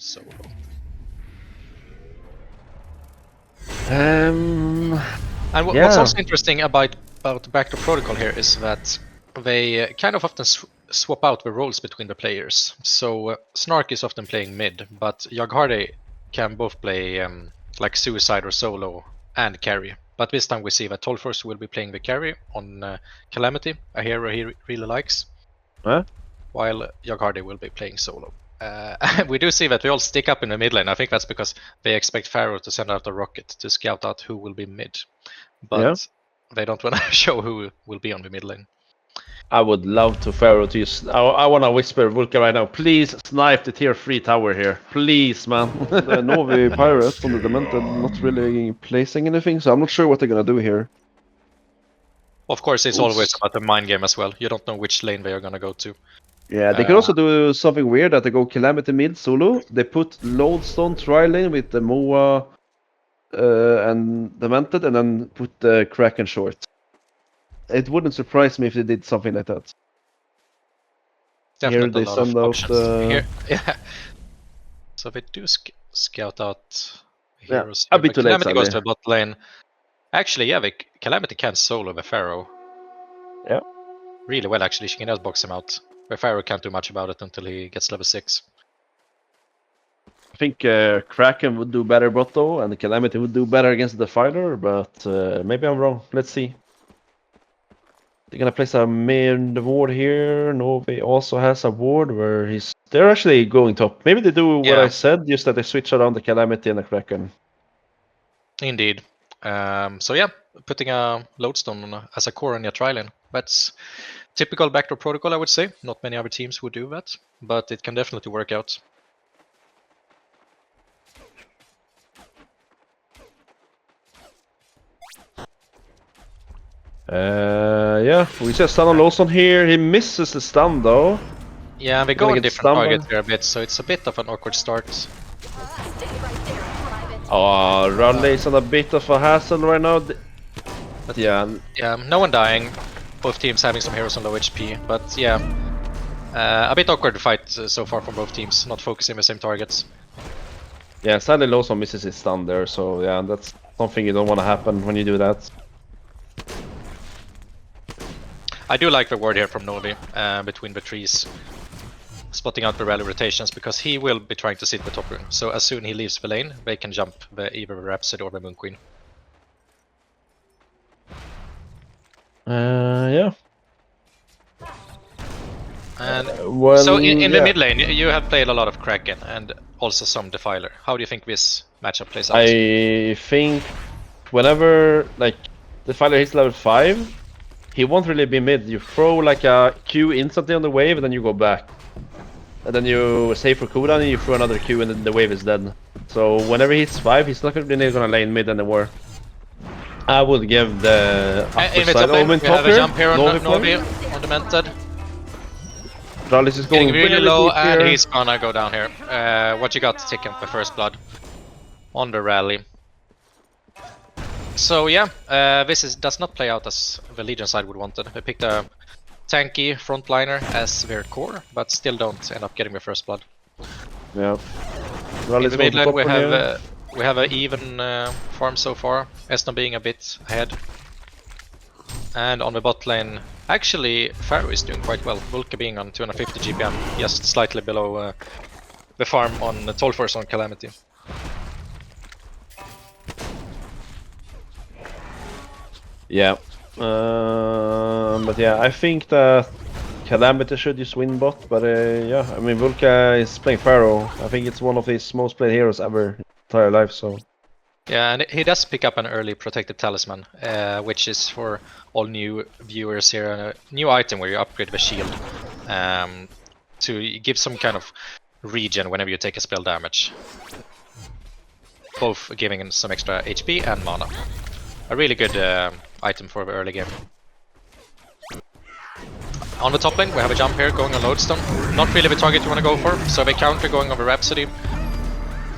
solo. Um, And Yeah. what's also interesting about the backdoor protocol here is that they kind of often swap out the roles between the players. So Snark is often playing mid, but Jagharde can both play like suicide or solo and carry. But this time we see that Tolfors will be playing the carry on Calamity, a hero he really likes, Huh? while Jagharde will be playing solo. We do see that they all stick up in the mid lane. I think that's because they expect Pharaoh to send out a rocket to scout out who will be mid. But they don't want to show who will be on the mid lane. I would love to Pharaoh to use. I want to whisper Vulca right now. Please snipe the tier 3 tower here. Please, man. The Novi Pirate on the Demented not really placing anything, so I'm not sure what they're gonna do here. Of course, it's Oops. always about the mind game as well. You don't know which lane they are going to go to. Yeah, they could also do something weird that they go Calamity mid solo. They put Lodestone tri-lane with the Moa and Demented, and then put the Kraken short. It wouldn't surprise me if they did something like that. Definitely Here they a lot of send out options. Here, yeah. So they do scout out heroes. a Here, bit but too late, Calamity goes to sadly. the bot lane. Actually, yeah, Calamity can solo the Pharaoh. Yeah. Really well, actually. She can just box him out. The Pharaoh can't do much about it until he gets level 6. I think Kraken would do better bot though, and Calamity would do better against the Defiler, but maybe I'm wrong. Let's see. They're gonna place a mid ward here. Novi also has a ward where they're actually going top. Maybe they do what I said, just that they switch around the Calamity and the Kraken. Indeed. So yeah, putting a lodestone as a core on your tri-lane. That's typical backdoor protocol, I would say. Not many other teams would do that, but it can definitely work out. Yeah, we see a stun on Lawson here. He misses the stun though. Yeah, they go on different targets here a bit, so it's a bit of an awkward start. Oh, Raleigh on a bit of a hassle right now. But yeah, no one dying. Both teams having some heroes on low HP, but yeah, a bit awkward fight so far from both teams, not focusing the same targets. Yeah, sadly Lawson misses his stun there, so yeah, that's something you don't want to happen when you do that. I do like the word here from Novi between the trees, spotting out the rally rotations, because he will be trying to sit the top room. So as soon as he leaves the lane, they can jump either the Rhapsody or the Moon Queen. Yeah. And well, so in the mid lane, you have played a lot of Kraken and also some Defiler. How do you think this matchup plays out? I think whenever like Defiler hits level 5, he won't really be mid. You throw like a Q instantly on the wave and then you go back. And then you save for cooldown and you throw another Q and then the wave is dead. So whenever he hits 5, he's not really gonna lane mid anymore. I would give the upper side Omen we have a jump here on Novi on Demented. Rallis is going really low deep and here. he's gonna go down here. What you got to take him the first blood on the rally. So yeah, this does not play out as the Legion side would want it. They picked a tanky frontliner as their core, but still don't end up getting the first blood. Yeah. In the mid lane we have an even farm so far, Eston being a bit ahead. And on the bot lane, actually Pharaoh is doing quite well, Vulca being on 250 GPM, just slightly below the farm on the Tolfors on Calamity. Yeah. But yeah, I think that Calamity should just win bot, but yeah, I mean Vulca is playing Pharaoh. I think it's one of his most played heroes ever in his entire life, so... Yeah, and he does pick up an early protected talisman, which is for all new viewers here, a new item where you upgrade the shield to give some kind of regen whenever you take a spell damage. Both giving him some extra HP and mana. A really good item for the early game. On the top lane, we have a jump here going on Lodestone. Not really the target you want to go for, so they counter going over Rhapsody.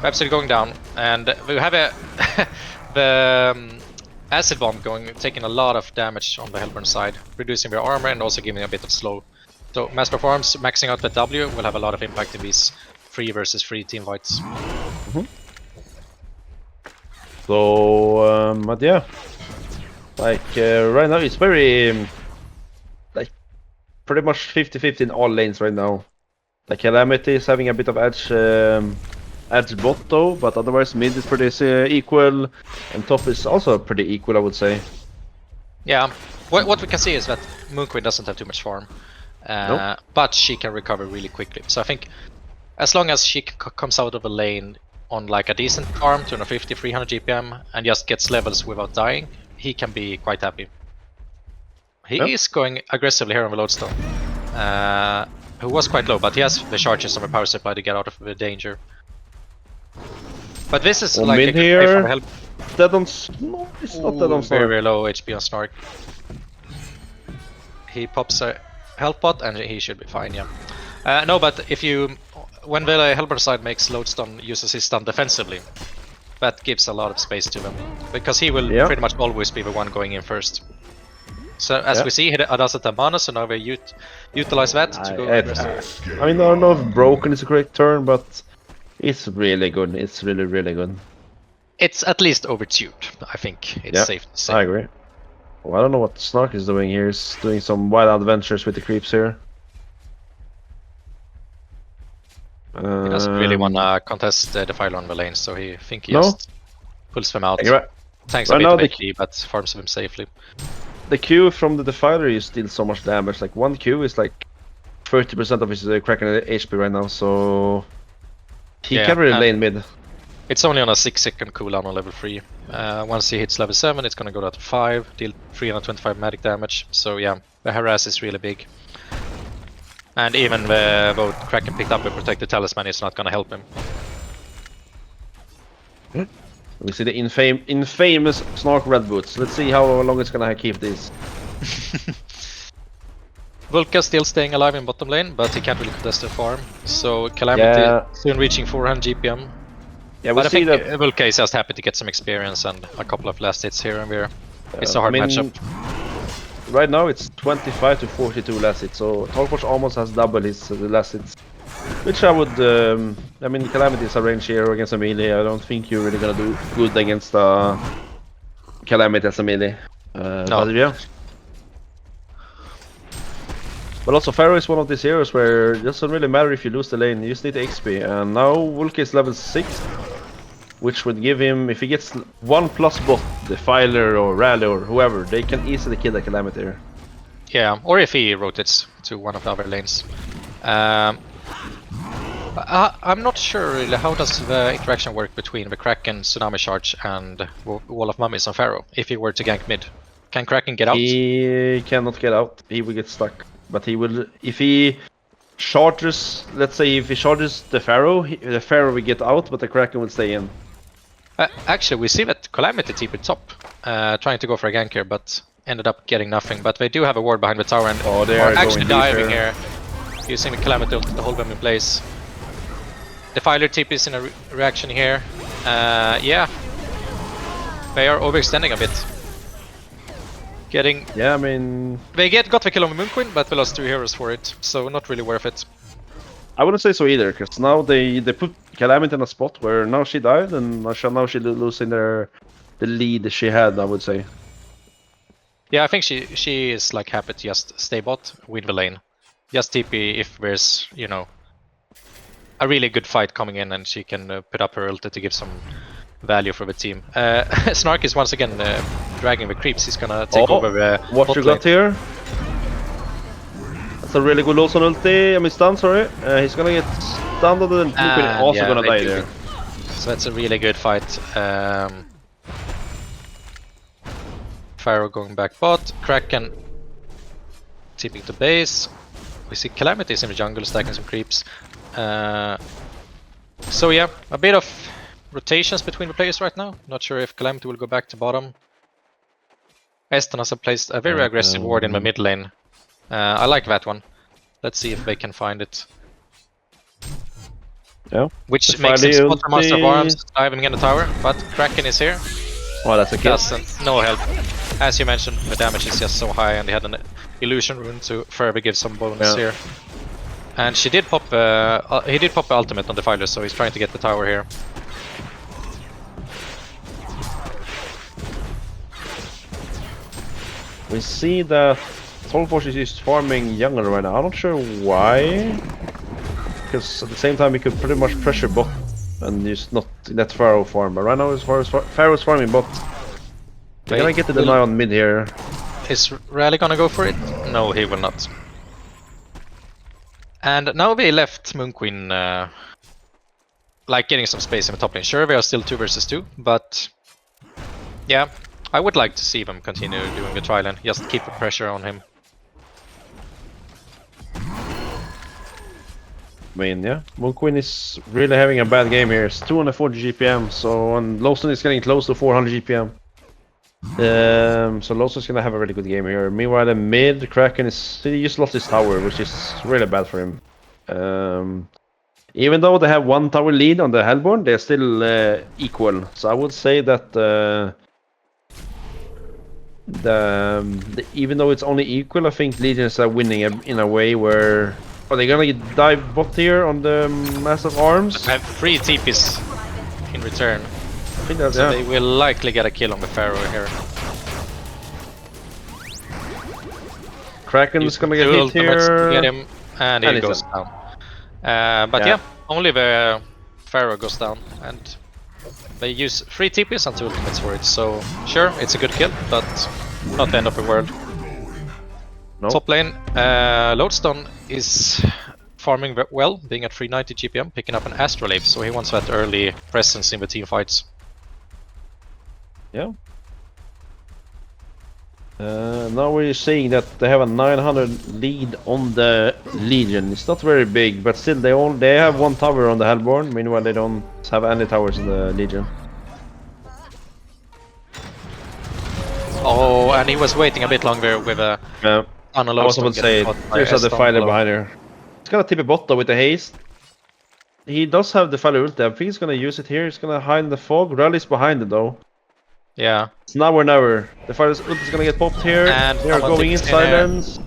Rhapsody going down, and we have the acid bomb taking a lot of damage on the Hellburn side, reducing their armor and also giving a bit of slow. So Master of Arms maxing out the W will have a lot of impact in these free versus free team fights. So, but yeah, like right now it's very like pretty much 50-50 in all lanes right now. Like Calamity is having a bit of edge bot though, but otherwise mid is pretty equal, and top is also pretty equal, I would say. Yeah, what we can see is that Moonqueen doesn't have too much farm, Nope. but she can recover really quickly. So I think as long as she comes out of a lane on like a decent farm, 250, 300 GPM, and just gets levels without dying, he can be quite happy. He Yep. is going aggressively here on the Lodestone, who was quite low, but he has the charges of a power supply to get out of the danger. But this is On like a mid good play from here, the help. dead on no, it's not dead on Very, Snark. very low HP on Snark. He pops a help bot and he should be fine, yeah. No, but if you... When the helper side makes Lodestone uses his stun defensively, that gives a lot of space to him. Because he will pretty much always be the one going in first. So as we see, he doesn't have mana, so now we utilize that to go aggressive. I mean, I don't know if broken is a correct term, but it's really good. It's really, really good. It's at least overtuned, I think it's safe to say. I agree. Well, I don't know what Snark is doing here. He's doing some wild adventures with the creeps here. He doesn't really want to contest the Defiler on the lane, so he think he No? just pulls them out. Tanks a Right bit now of the- HP, but farms them safely. The Q from the Defiler is still so much damage. Like one Q is like 30% of his Kraken HP right now, so he Yeah, can really and- lane mid. It's only on a 6-second cooldown on level 3. Once he hits level 7, it's gonna go down to 5, deal 325 magic damage. So yeah, the harass is really big. And even though Kraken picked up a protected talisman, it's not gonna help him. We see the infamous Snark red boots. Let's see how long it's gonna keep these. Vulka still staying alive in bottom lane, but he can't really contest the farm. So Calamity soon reaching 400 GPM. Yeah, we But I see think that. Vulka is just happy to get some experience and a couple of last hits here and there. It's a hard matchup. Right now it's 25 to 42 last hits, so Torkosh almost has double his last hits. Which I would, I mean, Calamity is a range hero against a melee. I don't think you're really gonna do good against Calamity as a melee. No. But yeah. But also Pharaoh is one of these heroes where it doesn't really matter if you lose the lane, you just need the XP. And now Vulka is level 6, which would give him, if he gets 1+ bot, Defiler or Rally or whoever, they can easily kill the Calamity here. Yeah, or if he rotates to one of the other lanes. I'm not sure really how does the interaction work between the Kraken, Tsunami Charge and Wall of Mummies on Pharaoh if he were to gank mid. Can Kraken get out? He cannot get out, he will get stuck. But he will, if he charges, let's say if he charges the Pharaoh will get out, but the Kraken will stay in. Actually, we see that Calamity TP top, trying to go for a gank here, but ended up getting nothing. But they do have a ward behind the tower and they are are actually going deep diving here, using the Calamity ult to hold them in place. Defiler TP is in a reaction here. Yeah, they are overextending a bit. Getting... Yeah, I mean... They got the kill on the Moonqueen, but they lost 2 heroes for it, so not really worth it. I wouldn't say so either, because now they put Calamity in a spot where now she died, and now she's losing the lead she had, I would say. Yeah, I think she is like happy to just stay bot, win the lane. Just TP if there's, you know, a really good fight coming in and she can put up her ulti to give some value for the team. Snark is once again dragging the creeps. He's gonna take over the what bot you lane. got here? That's a really good Lawson ulti. I mean stun, sorry. He's gonna get stunned and then Moonqueen also yeah, gonna they die do. there. So that's a really good fight. Pharaoh going back bot, Kraken tipping to base. We see Calamities in the jungle stacking some creeps. So yeah, a bit of rotations between the players right now. Not sure if Calamity will go back to bottom. Estanas have placed a very aggressive ward in the mid lane. I like that one. Let's see if they can find it. Yeah. Which makes him spot for Master of Arms, diving in the tower, but Kraken is here. Oh, that's a kill. No help. As you mentioned, the damage is just so high and he had an illusion rune to further give some bonus here. And she did pop. He did pop the ultimate on Defiler, so he's trying to get the tower here. We see that Trollforce is just farming jungle right now. I'm not sure why. Because at the same time, we could pretty much pressure bot and just not let Pharaoh farm. But right now, as far as Pharaoh's farming bot, they're gonna get the deny on mid here. Is Rally gonna go for it? No, he will not. And now they left Moon Queen like getting some space in the top lane. Sure, they are still 2 versus 2, but yeah, I would like to see them continue doing the tri lane. Just keep the pressure on him. I mean, yeah, Moon Queen is really having a bad game here. It's 240 GPM, so and Lowstone is getting close to 400 GPM. So Lowstone's gonna have a really good game here. Meanwhile, the mid Kraken he just lost his tower, which is really bad for him. Even though they have 1 tower lead on the Hellborn, they're still equal. So I would say that even though it's only equal, I think Legions are winning in a way where. Are they gonna dive bot here on the Massive Arms? I have 3 TPs in return. I think that's, So yeah. they will likely get a kill on the Pharaoh here. Kraken's gonna get hit ultimates to here. get him, and he he's goes dead. down. But Yeah. yeah, only the Pharaoh goes down, and they use 3 TPs and 2 ultimates for it. So sure, it's a good kill, but not the end of the world. Nope. Top lane, Lodestone is farming well, being at 390 GPM, picking up an Astrolabe, so he wants that early presence in the team fights. Yeah. Now we're seeing that they have a 900 lead on the Legion. It's not very big, but still they have 1 tower on the Hellborn. Meanwhile, they don't have any towers in the Legion. Oh, and he was waiting a bit longer with a I was about to say, there's a Defiler behind her. He's gonna tip a bot though with the haste. He does have Defiler ulti. I think he's gonna use it here. He's gonna hide in the fog. Rally's behind it though. Yeah. It's now or never. Defiler's ulti is gonna get popped here. And They are going in silence.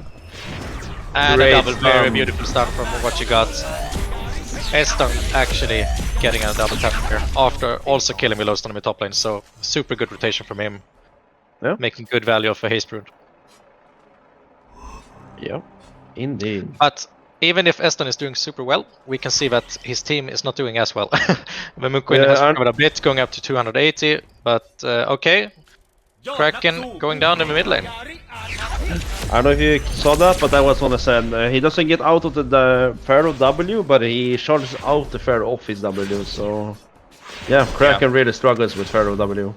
And Great a double, very stun. beautiful stun from what you got. Eston actually getting a double tap here after also killing Lodestone in the top lane, so super good rotation from him. Yeah. Making good value of a haste rune. Yeah, indeed. But even if Eston is doing super well, we can see that his team is not doing as well. The Moon Queen has recovered a bit, going up to 280, but okay. Kraken going down in the mid lane. I don't know if you saw that, but that was what I said. He doesn't get out of the Pharaoh W, but he charges out the Pharaoh off his W, so... Yeah, Kraken really struggles with Pharaoh W.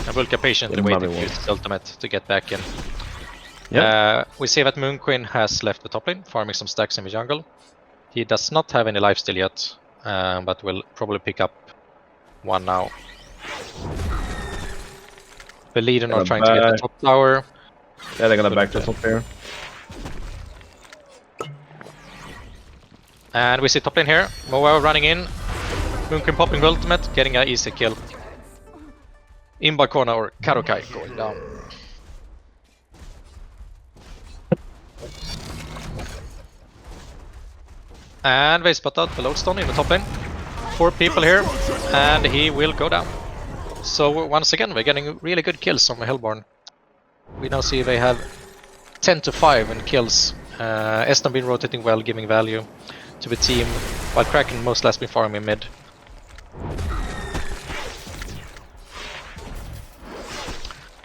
And Vulka patiently In waiting money to use wars. his ultimate to get back in. Yeah. We see that Moon Queen has left the top lane, farming some stacks in the jungle. He does not have any lifesteal yet, but will probably pick up 1 now. The Legion are trying to get the top tower. Yeah, they're gonna back the top here. And we see top lane here. Moa running in. Moon Queen popping the ultimate, getting an easy kill. Imbakona or Karokai going down. And they spot out the Lodestone in the top lane. 4 people here, and he will go down. So once again, we're getting really good kills on the Hellborn. We now see they have 10-5 in kills. Eston been rotating well, giving value to the team, while Kraken most last been farming mid.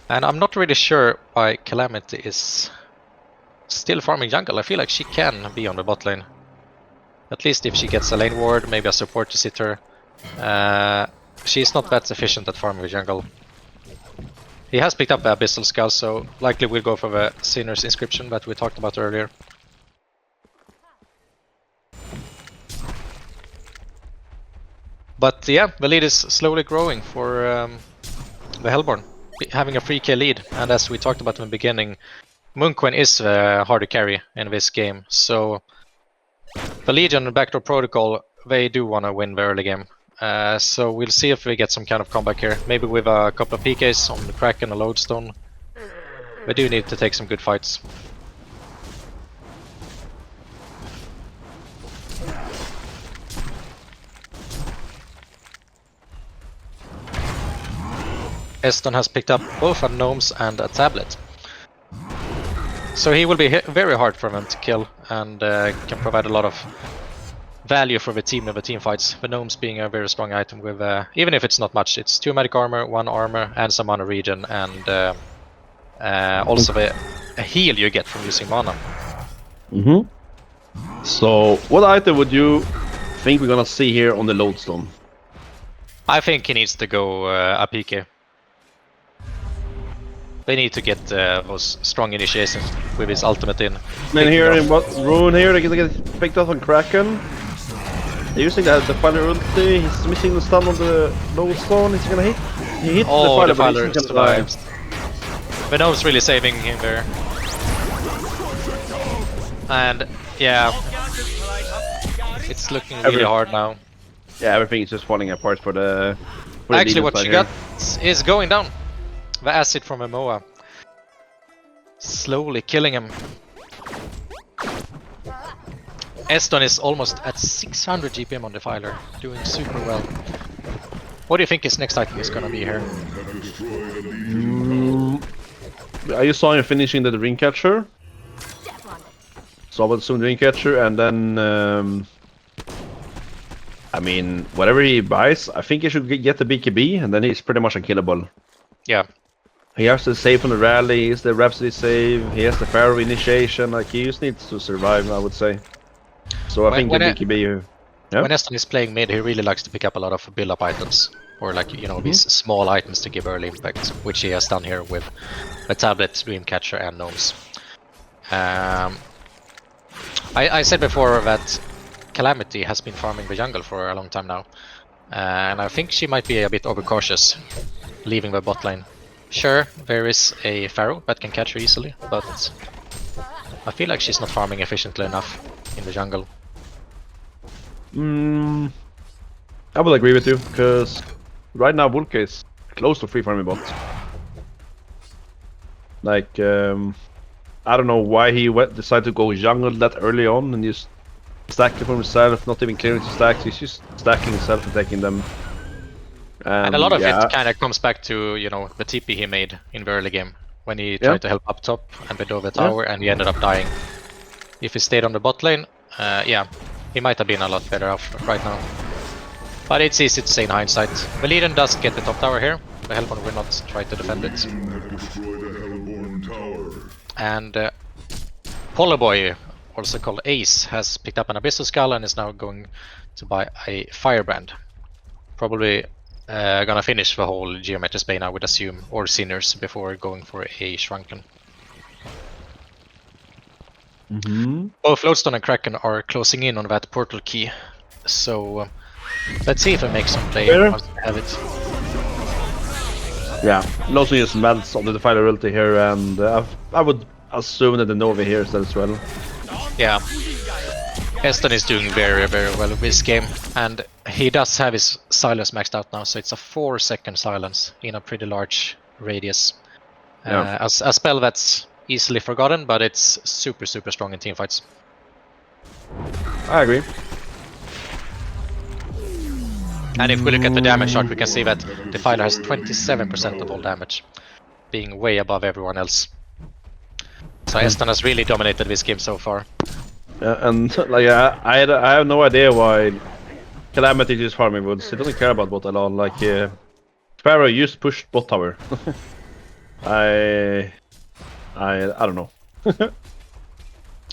And I'm not really sure why Calamity is still farming jungle. I feel like she can be on the bot lane. At least if she gets a lane ward, maybe a support to sit her. She's not that efficient at farming the jungle. He has picked up the Abyssal Skull, so likely we'll go for the Sinner's Inscription that we talked about earlier. But yeah, the lead is slowly growing for the Hellborn, having a 3k lead. And as we talked about in the beginning, Moon Queen is hard to carry in this game. So the Legion and Backdoor Protocol, they do want to win the early game. So we'll see if we get some kind of comeback here. Maybe with a couple of PKs on the Kraken and Lodestone. We do need to take some good fights. Eston has picked up both a gnomes and a tablet. So he will be very hard for him to kill and can provide a lot of value for the team in the team fights. The gnomes being a very strong item with, even if it's not much, it's 2 medic armor, 1 armor, and some mana regen, and also a heal you get from using mana. So, what item would you think we're gonna see here on the lodestone? I think he needs to go a PK. They need to get those strong initiations with his ultimate in. And here in what rune here, they're gonna get picked up on Kraken. They're using the Defiler ulti, he's missing the stun on the lodestone, is he gonna hit? He hit Oh, the Defiler Defiler, but he's survives. The gnome's really saving him there. And yeah, it's looking really hard now. Yeah, everything is just falling apart for the... Actually, what you got is going down. The acid from Moa. Slowly killing him. Eston is almost at 600 GPM on Defiler, doing super well. What do you think his next item is gonna be here? I saw him finishing the Dreamcatcher. So I would assume Dreamcatcher, and then... I mean, whatever he buys, I think he should get the BKB, and then he's pretty much unkillable. Yeah. He has the save from the rally, he has the Rhapsody save, he has the Pharaoh initiation, like he just needs to survive, I would say. So I think the BKB... Yeah? When Eston is playing mid, he really likes to pick up a lot of build-up items. Or like, you know, these small items to give early impact, which he has done here with the tablet, Dreamcatcher, and gnomes. I said before that Calamity has been farming the jungle for a long time now. And I think she might be a bit overcautious, leaving the bot lane. Sure, there is a Pharaoh that can catch her easily, but I feel like she's not farming efficiently enough in the jungle. I will agree with you, because right now Vulka is close to free farming bot. Like, I don't know why he decided to go jungle that early on and just stack it for himself, not even clearing his stacks, he's just stacking himself and taking them. And a lot of it kind of comes back to, you know, the TP he made in the early game, when he tried to help up top and below the tower, and he ended up dying. If he stayed on the bot lane, yeah, he might have been a lot better off right now. But it's easy to say in hindsight. The Legion does get the top tower here, the Hellborn will not try to defend it. And Polyboy, also called Ace, has picked up an Abyssal Skull and is now going to buy a Firebrand. Probably gonna finish the whole Geometric Bane, I would assume, or Sinners, before going for a Shrunken. Both Lodestone and Kraken are closing in on that portal key, so let's see if I make some play once I have it. Yeah, Lodestone just melts on the Defiler ulti here, and I would assume that the Nova here is as well. Yeah, Eston is doing very, very well in this game, and he does have his silence maxed out now, so it's a 4-second silence in a pretty large radius. A spell that's easily forgotten, but it's super, super strong in teamfights. I agree. And if we look at the damage chart, we can see that Defiler has 27% of all damage, being way above everyone else. So Eston has really dominated this game so far. And like I have no idea why Calamity is farming woods. He doesn't care about bot at all. Like Pharaoh just pushed bot tower. I don't know.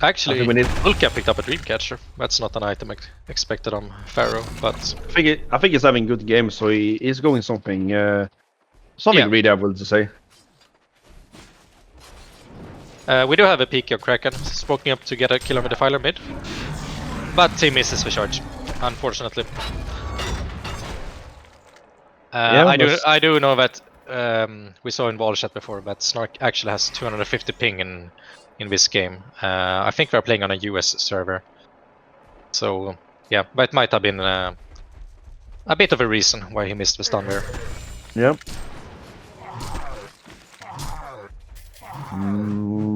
Actually, Vulka picked up a Dreamcatcher. That's not an item expected on Pharaoh, but I think he's having good games, so he is going something really, I would say. We do have a PK of Kraken, smoking up to get a kill on the Defiler mid, but he misses the charge, unfortunately. I do know that we saw in Wall Chat before that Snark actually has 250 ping in this game. I think they're playing on a US server, so yeah, that might have been a bit of a reason why he missed the stun there. Yeah.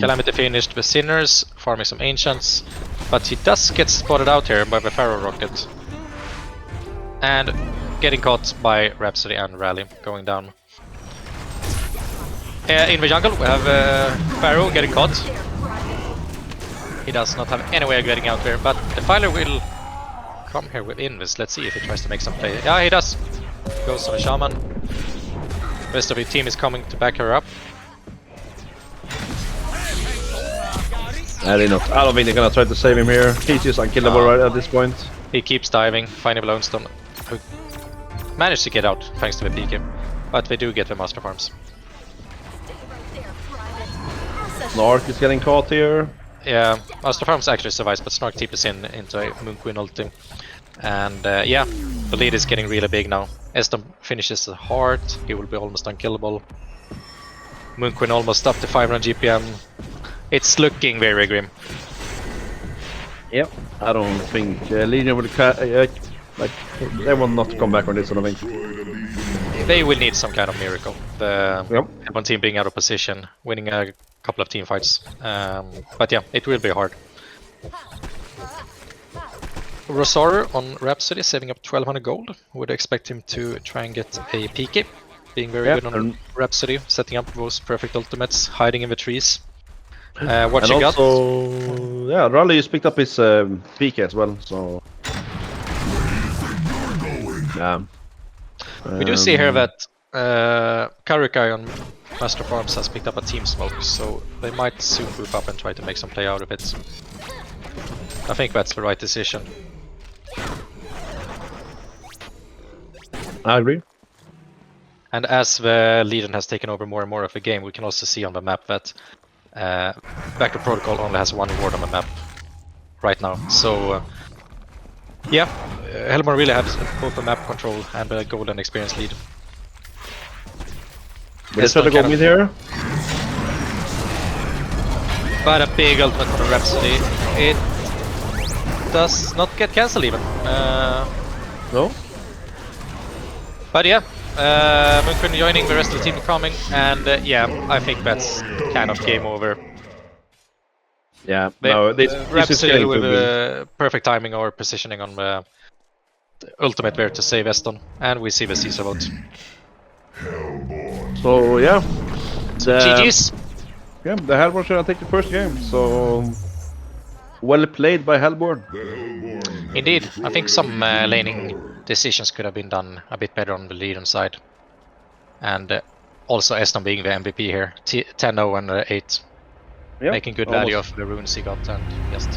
Calamity finished the Sinners, farming some Ancients, but he does get spotted out here by the Pharaoh Rocket. And getting caught by Rhapsody and Rally, going down. In the jungle, we have Pharaoh getting caught. He does not have any way of getting out there, but the Filer will come here with Invis. Let's see if he tries to make some play. Yeah, he does. Goes on a Shaman. Rest of the team is coming to back her up. I don't think they're gonna try to save him here. He's just unkillable right at this point. He keeps diving, finding Blownstone, who managed to get out thanks to the PK. But they do get the Master Farms. Snark is getting caught here. Yeah, Master Farms actually survives, but Snark TPs into a Moon Queen ulti. And yeah, the lead is getting really big now. Eston finishes the heart, he will be almost unkillable. Moon Queen almost up to 500 GPM. It's looking very grim. Yep. I don't think Legion will like they will not come back on this, I don't think. They will need some kind of miracle. The Yep. one team being out of position, winning a couple of team fights. But yeah, it will be hard. Rosario on Rhapsody saving up 1200 gold. Would expect him to try and get a PK. Being very good on Rhapsody, setting up those perfect ultimates, hiding in the trees. What And you got? also, yeah, Raleigh has picked up his PK as well, so... Yeah. We do see here that Karukai on Master Farms has picked up a team smoke, so they might soon group up and try to make some play out of it. I think that's the right decision. I agree. And as the Legion has taken over more and more of the game, we can also see on the map that Backer Protocol only has one ward on the map right now. So yeah, Helmor really has both the map control and the golden experience lead. Let's try to go mid here. But a big ultimate from the Rhapsody. It does not get cancelled even. No? But yeah, Moonquin joining, the rest of the team coming, and yeah, I think that's kind of game over. Yeah, no, this is Rhapsody getting with too good. perfect timing or positioning on the ultimate there to save Eston, and we see the Caesar vote. So yeah, GG's! yeah, the Hellborn should take the first game, so well played by Hellborn. Indeed, I think some laning decisions could have been done a bit better on the Legion side. And also Eston being the MVP here, 10-0 and 8. Yep, Making good value of the runes he got and just...